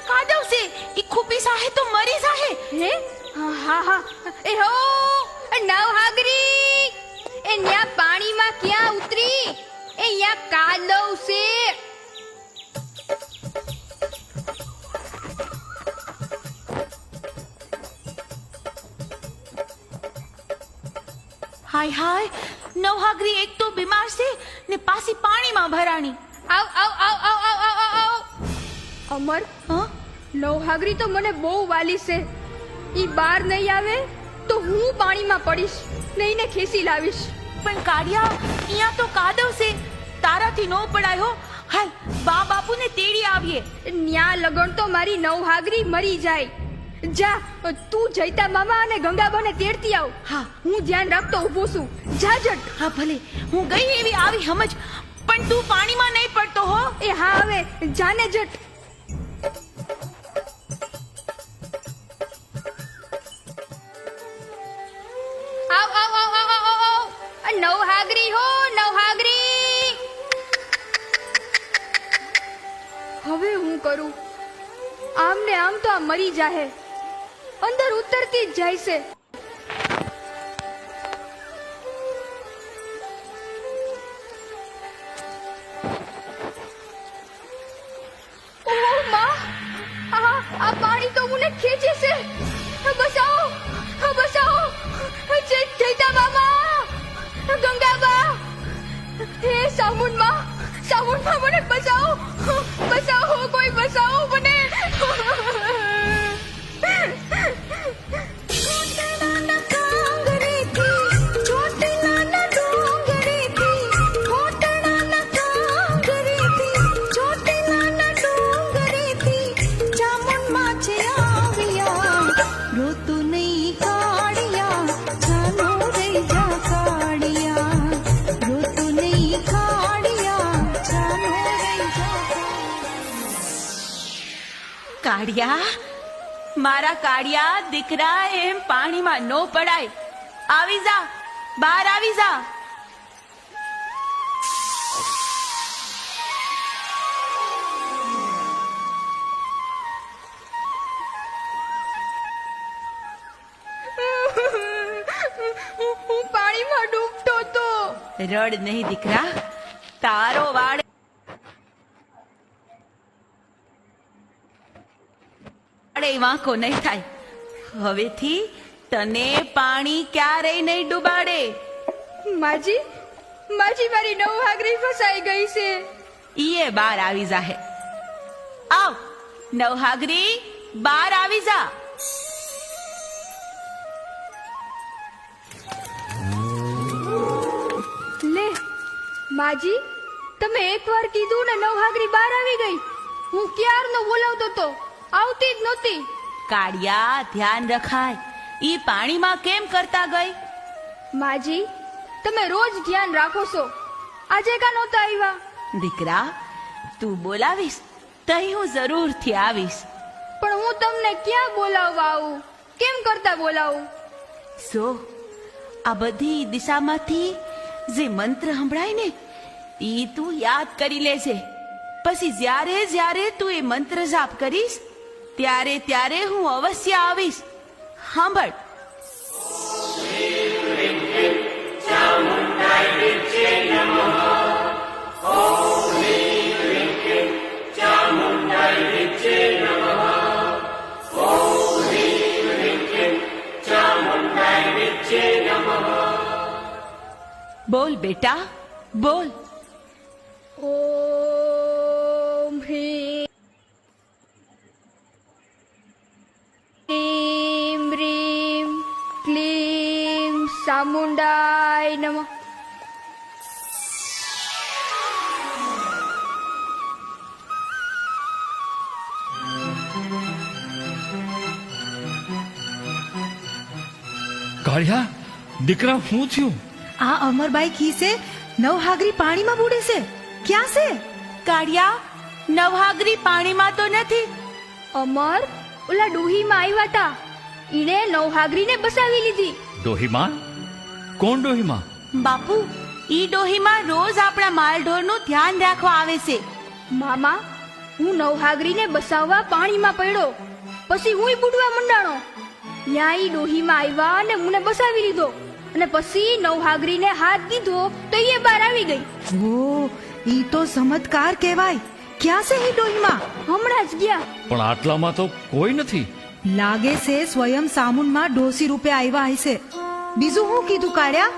કાદવ છે ઈ ખૂપી સાહે તો મરી જાહે હે હા હા એ હો નવહાગરી એ ન્યા પાણીમાં ક્યાં ઉતરી એ યા કાદવ છે હાય હાય નવહાગરી એક તો બીમાર છે ને પાછી પાણીમાં ભરાણી આવ આવ આવ આવ આવ આવ આવ આવ અમર હા નવહાગરી તો મને બહુ વાલી છે ઈ બહાર નહીં આવે તો હું પાણીમાં પડીશ ને એને ખેંચી લાવીશ પણ કાઢિયા અહીંયા તો કાદવ છે તારાથી નો પડાય હો હાલ બા બાપુને તેડી આવીએ ન્યા લગણ તો મારી નવહાગરી મરી જાય જા તું જયતા મામા અને ગંગાબાને તેડતી આવ હા હું ધ્યાન રાખતો ઊભો છું જા જટ હા ભલે હું ગઈ એવી આવી સમજ પણ તું પાણીમાં નહીં પડતો હો એ હા હવે જાને જટ આવ આવ આવ આવ આવ આવ નવહાગરી હો નવહાગરી હવે હું કરું આમ ને આમ તો આ મરી જાહે અંદર ઉતરતી જ જાય છે ઓહ માં આ પાણી તો મને ખેંચે છે બચાવો જયતા મામા ગંગાબા હે સામુન માં મને બચાવો કોઈ બચાવો મને કાઢિયા મારા કાઢિયા દીકરા એમ પાણીમાં નો પડાય આવી જા બહાર આવી જા હું પાણીમાં ડૂબતો તો રડ નહીં દીકરા તારો વાળ વાંકો નહીં થાય હવેથી તને પાણી ક્યારેય નહીં ડૂબાડે માજી મારી નવહાગરી ફસાઈ ગઈ છે ઈએ બાર આવી જાહે આવ નવહાગરી બાર આવી જા લે માજી તમે એકવાર કીધું ને નવહાગરી બહાર આવી ગઈ હું ક્યારનો બોલાવતો તો આવતી જ નહોતી કાળિયા ધ્યાન રખાય ઈ પાણીમાં કેમ કરતા ગઈ માજી તમે રોજ ધ્યાન રાખો છો આજે કા નહોતા આવ્યા દીકરા તું બોલાવીશ તઈ હું જરૂરથી આવીશ પણ હું તમને ક્યાં બોલાવવા આવું કેમ કરતા બોલાવું સો આ બધી દિશામાંથી જે મંત્ર સંભળાય ને ઈ તું યાદ કરી લેજે પછી જ્યારે તું એ મંત્ર જાપ કરીશ ત્યારે હું અવશ્ય આવીશ સાંભળ બોલ બેટા બોલ ઓમ હ્રીમ રીમ ક્લીમ ચામુંડાય નમઃ કાળિયા દીકરા શું થયું આ અમરબાઈ ખીસે નવહાગરી પાણીમાં બુડે છે ક્યાં છે કાળિયા નવહાગરી પાણીમાં તો નથી અમર ઓલા ડોહીમાં આવ્યા તા ઈને નવહાગરીને બસાવી લીધી ડોહીમાં કોણ ડોહીમાં બાપુ ઈ ડોહીમાં રોજ આપણા માલઢોરનું ધ્યાન રાખવા આવે છે મામા હું નવહાગરીને બસાવવા પાણીમાં પડ્યો, પછી હુંય બુડવા મંડાણો. ન્યાય ડોહીમાં આવ્યા અને મને બસાવી લીધો, અને પછી નવહાગરીને હાથ દીધો તો એ બહાર આવી ગઈ. ઓ ઈ તો ચમત્કાર કહેવાય. ક્યાં છે હી ડોહીમાં? હમણાં જ ગયા. પણ આટલામાં તો કોઈ નથી. લાગે છે સ્વયં સામુંડમાં ડોસી રૂપે આવ્યા હશે. બીજું હું કીધું કાળ્યા?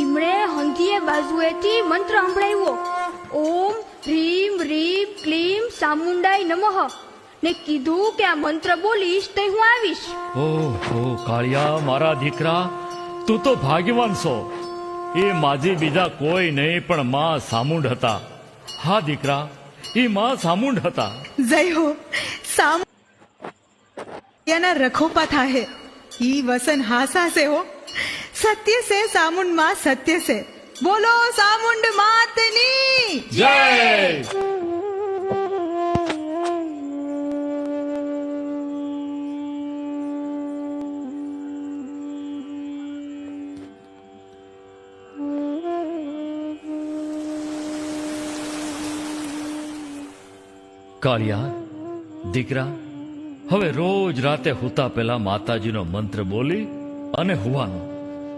ઈમણે હંધીએ બાજુએથી મંત્ર સંભળાવ્યો, ઓમ હ્રીમ રીમ ક્લીમ સામુંડાય નમઃ, ને કીધું કે આ મંત્ર બોલીશ તો હું આવીશ. ઓહો કાળિયા, મારા દીકરા, તું તો ભાગ્યવાન છો. એ માજી બીજા કોઈ નહીં પણ માં સામુંડ હતા. હા દીકરા, એ માં સામુંડ હતા. જય હો સામુંડ રખોપા થાહે. ઈ વસન હાસા છે હો. સત્ય છે સામુંડ માં, સત્ય છે. બોલો સામુંડ માતની જય. કાળિયા, દીકરા, હવે રોજ રાતે હુતા પહેલા માતાજીનો મંત્ર બોલી અને હુવાનું.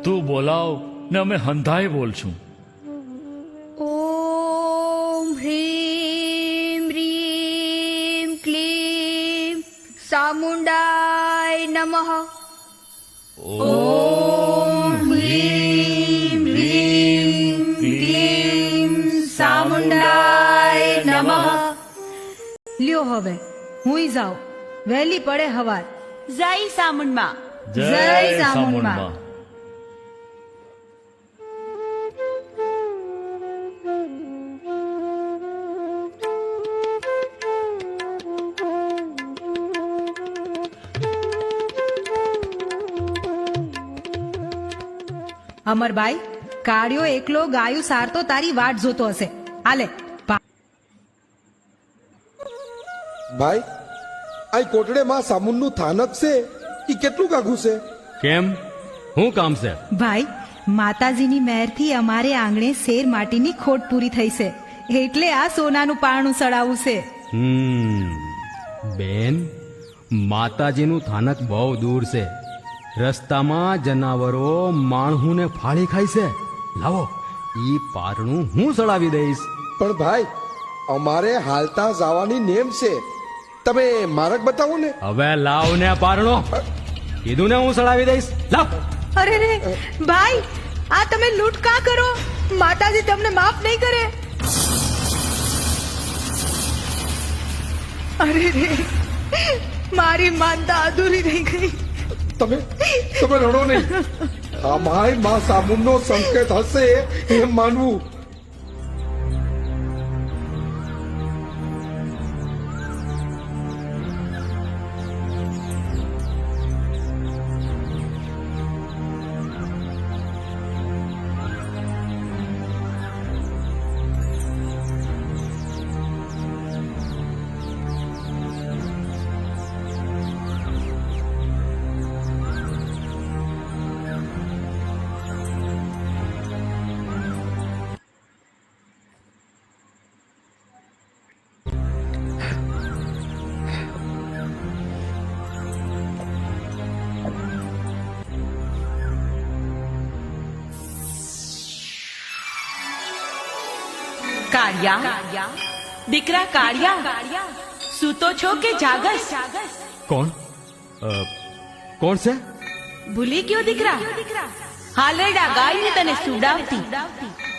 તું બોલાવ ને અમે હંધાય બોલશું. ઓમ હ્રીમ રીમ ક્લીમ સામુંડાય નમઃ. ઓમ હ્રીમ રીમ ક્લીમ સામુંડાય નમઃ. લ્યો હવે હુંય જાઉં. વહેલી પડે હવાર. જય સામુંડમાં. જય સામુંડમાં. અમરભાઈ, કાળિયો એકલો ગાયું સારતો તારી વાટ જોતો હશે. હાલે ભાઈ, આ કોટડે માં સામુંડનું થાનક છે, ઈ કેટલું કાઘું છે? કેમ, શું કામ છે? ભાઈ, માતાજીની મહેરથી અમારે આંગણે શેર માટીની ખોટ પૂરી થઈ છે, એટલે આ સોનાનું પારણું સડાવવું છે. બેન, માતાજીનું થાનક બહુ દૂર છે. રસ્તામાં જનાવરો માણહુને ફાળી ખાય છે. લાવો, ઈ પારણું હું સડાવી દઈશ. પણ ભાઈ, અમારે હાલતા જવાની નેમ છે, તમે માર્ગ બતાવો ને. હવે લાવ ને પારણો. કીધું ને હું સડાવી દઈશ. લાવ. અરે રે ભાઈ, આ તમે લૂંટ કા કરો? માતાજી તમને માફ નહીં કરે. અરે રે, મારી માનતા અધૂરી રહી ગઈ. તમે રડો નહીં. આ માય માં સામુંડનો સંકેત હશે એમ માનવું. કાળિયા, દીકરા કાળિયા, સૂતો છો કે જાગસ? કોણ કોણ છે? ભૂલી ગયો દીકરા? હાલરડા ગાયને તને સુડાવતી,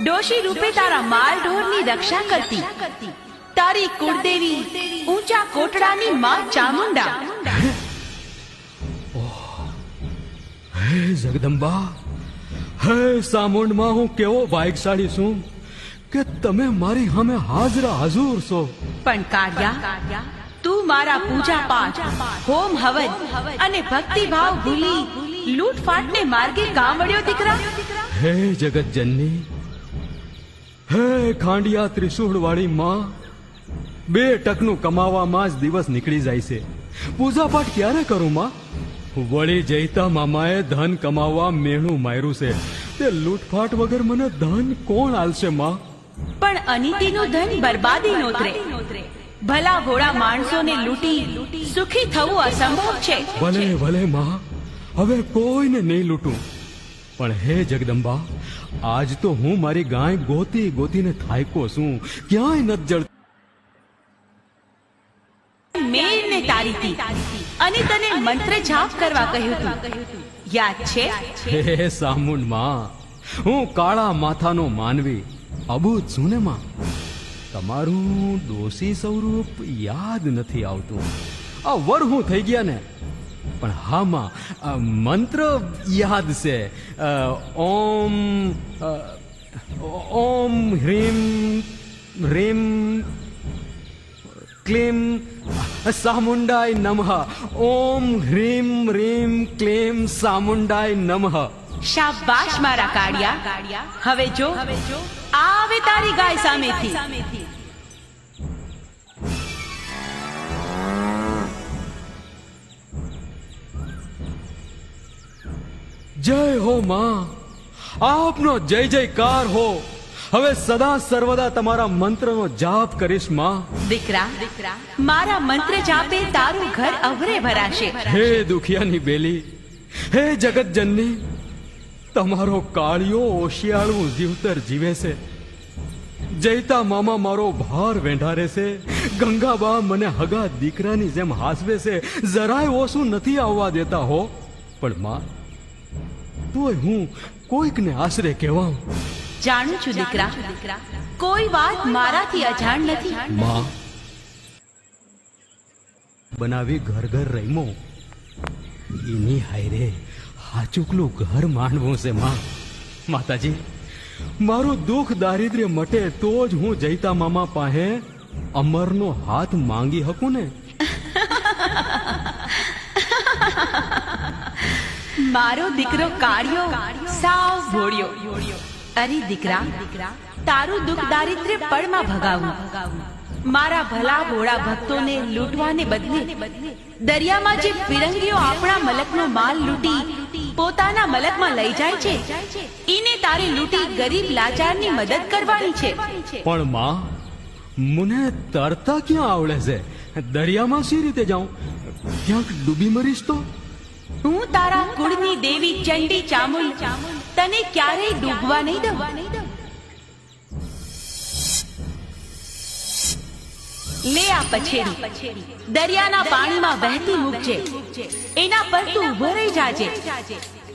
ડોશી રૂપે તારા માલ ઢોરની રક્ષા કરતી, તારી કુળદેવી ઊંચા કોટડાની માં ચામુંડા. હે જગદંબા, હે સામુંડમાં હું કેવો ભાગ્યશાળી છું કે તમે મારી સામે હાજરા હજુર છો. પણ કાળિયા, તું મારા પૂજા પાઠ, હોમ હવન અને ભક્તિભાવ ભૂલી લૂંટફાટને માર્ગે કામ વળ્યો દીકરા? હે જગત જનની, હે ખાંડિયા ત્રિશૂળ વાળી માં, 2 ટકનું કમાવામાં જ દિવસ નીકળી જાય છે. પૂજા પાઠ ક્યારે કરું માં? વળી જયતા મામાએ ધન કમાવા મેણું માર્યું છે, તે લૂંટફાટ વગર મને ધન કોણ આલશે માં? પણ અનિતિનું ધન બરબાદી નોતરે. ભલા ભોળા માણસોને લૂંટી સુખી થવું અસંભવ છે. ભલે ભલે માં, હવે કોઈને નહીં લૂંટું. પણ હે જગદંબા, આજ તો હું મારી ગાય ગોતી ગોતીને થાયકો છું, ક્યાંય નથી જડતી. મેરને તારી હતી અને તને મંત્ર જાપ કરવા કહ્યું હતું. યાદ છે? હે સામુંડ માં, હું કાળા માથાનો માનવી અબૂત છું ને માં. તમારું દોષી સ્વરૂપ યાદ નથી આવતું. આ વરહું થઈ ગયા ને. પણ હા માં, આ મંત્ર યાદ છે. ઓમ ઓમ હ્રીમ હ્રીમ ક્લીમ સામુંડાય નમઃ. ઓમ હ્રીમ હ્રીમ ક્લીમ સામુંડાય નમઃ. શાબાશ મારા કાળિયા. હવે જો આવે તારી ગાય સામેથી. જય હો માં, આપનો જય જયકાર હો. હવે સદા સર્વદા તમારા મંત્રનો જાપ કરીશ માં. દીકરા, મારા મંત્ર જાપે તારું ઘર અવરે ભરાશે. હે દુખિયાની બેલી, હે જગત જનની, તમારો કાળિયો ઓશિયાળું જીવતર જીવે છે. જયતા મામા મારો ભાર વેંઢારે છે. ગંગાબા મને હગા દીકરાની જેમ હાસવે છે, જરાય ઓછું નથી આવવા દેતા હો. પણ માં, તોય હું કોઈકને આશરે કહેવાઉં. જાણું છું દીકરા, કોઈ વાત મારાથી અજાણ નથી. માં, બનાવી ઘર ઘર રહીમો એની હાયરે હાચુકલું ઘર માંડવું છે માં. માતાજી, મારું દુઃખ દારિદ્ર્ય મટે તો જ હું જયતા મામા પાસે અમરનો હાથ માંગી શકું ને. મારો દીકરો કાળિયો સાવ ભોળ્યો. અરે દીકરા, તારું દુઃખ દારિદ્ર્ય પળમાં ભગાવું. મારા ભલા ભોળા ભક્તોને લૂંટવાને બદલે દરિયામાં જે ફિરંગીઓ આપણા મલકનો માલ લૂંટી પોતાના મલકમાં લઈ જાય છે, ઈને તારે લૂંટી ગરીબ લાચારની મદદ કરવાની છે. પણ માં, મને તરતા ક્યાં આવડે છે? દરિયામાં સી રીતે જાઉં? ક્યાંક ડૂબી મરીશ તો? હું તારા કુળની દેવી ચંડી ચામુંડ તને ક્યારેય ડૂબવા નહીં દઉં. લે આ પછેડી, દરિયાના પાણીમાં વહેતી મૂકજે. એના પર તું ઉભો રહી જાજે.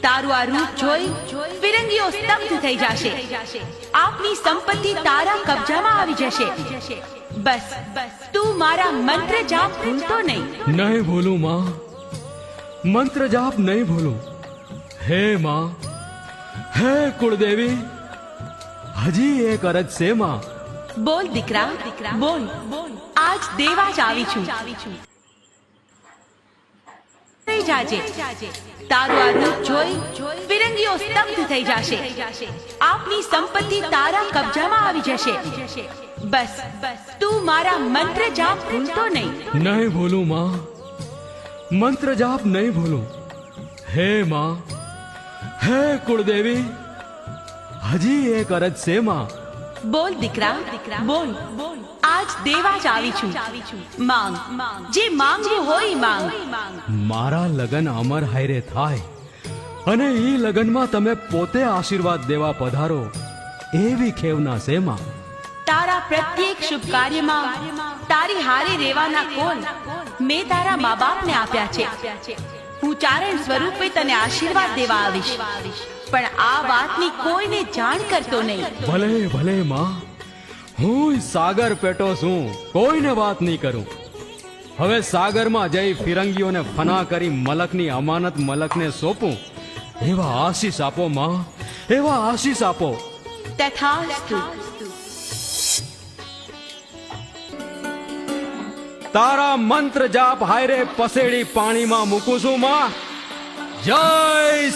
તારું આ રૂપ જોઈ ફિરંગીઓ સ્તબ્ધ થઈ જશે. આપની સંપત્તિ તારા કબજામાં આવી જશે. બસ તું મારા મંત્ર જાપ ભૂલતો નહીં. નહીં ભૂલું માં, મંત્ર જાપ નહીં ભૂલું. હે માં, હે કુળદેવી, હજી એક અરજ છે માં. બોલ દીકરા, બોલ. આજ દેવા જ આવી છું. રહી જાજે. તારું આ રૂપ જોઈ ફિરંગીઓ સ્તબ્ધ થઈ જશે. આપની સંપત્તિ તારા કબજામાં આવી જશે. બસ તું મારા મંત્ર જાપ ભૂલતો નહીં. નહીં ભૂલું માં, મંત્ર જાપ નહીં ભૂલું. હે માં, હે કુળદેવી, હજી એક અરજ છે માં. બોલ દીકરા, બોલ. આજ દેવા જ આવી છું. માંગ, જે માંગવું હોય માંગ. મારા લગન અમર હાયરે થાય અને ઈ લગનમાં તમે પોતે આશીર્વાદ દેવા પધારો એવી ખેવના છે માં. તારા પ્રત્યેક શુભ કાર્યમાં તારી હારે રહેવાના કોલ મેં તારા મા બાપને આપ્યા છે. હું ચારણ સ્વરૂપે તને આશીર્વાદ દેવા આવીશ. પણ આ વાતની કોઈને જાણ કરતો નહીં. ભલે ભલે માં, હું સાગર પેટો છું, કોઈને વાત નહીં કરું. હવે સાગરમાં જઈ ફિરંગીઓને ફના કરી મલકની અમાનત મલકને સોંપું. એવા આશીષ આપો માં, એવા આશીષ આપો. તથાસ્તુ. તારા મંત્ર જાપ હાયરે પસેડી પાણીમાં મૂકું છું માં. જય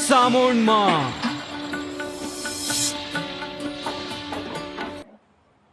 સામુંડ માં.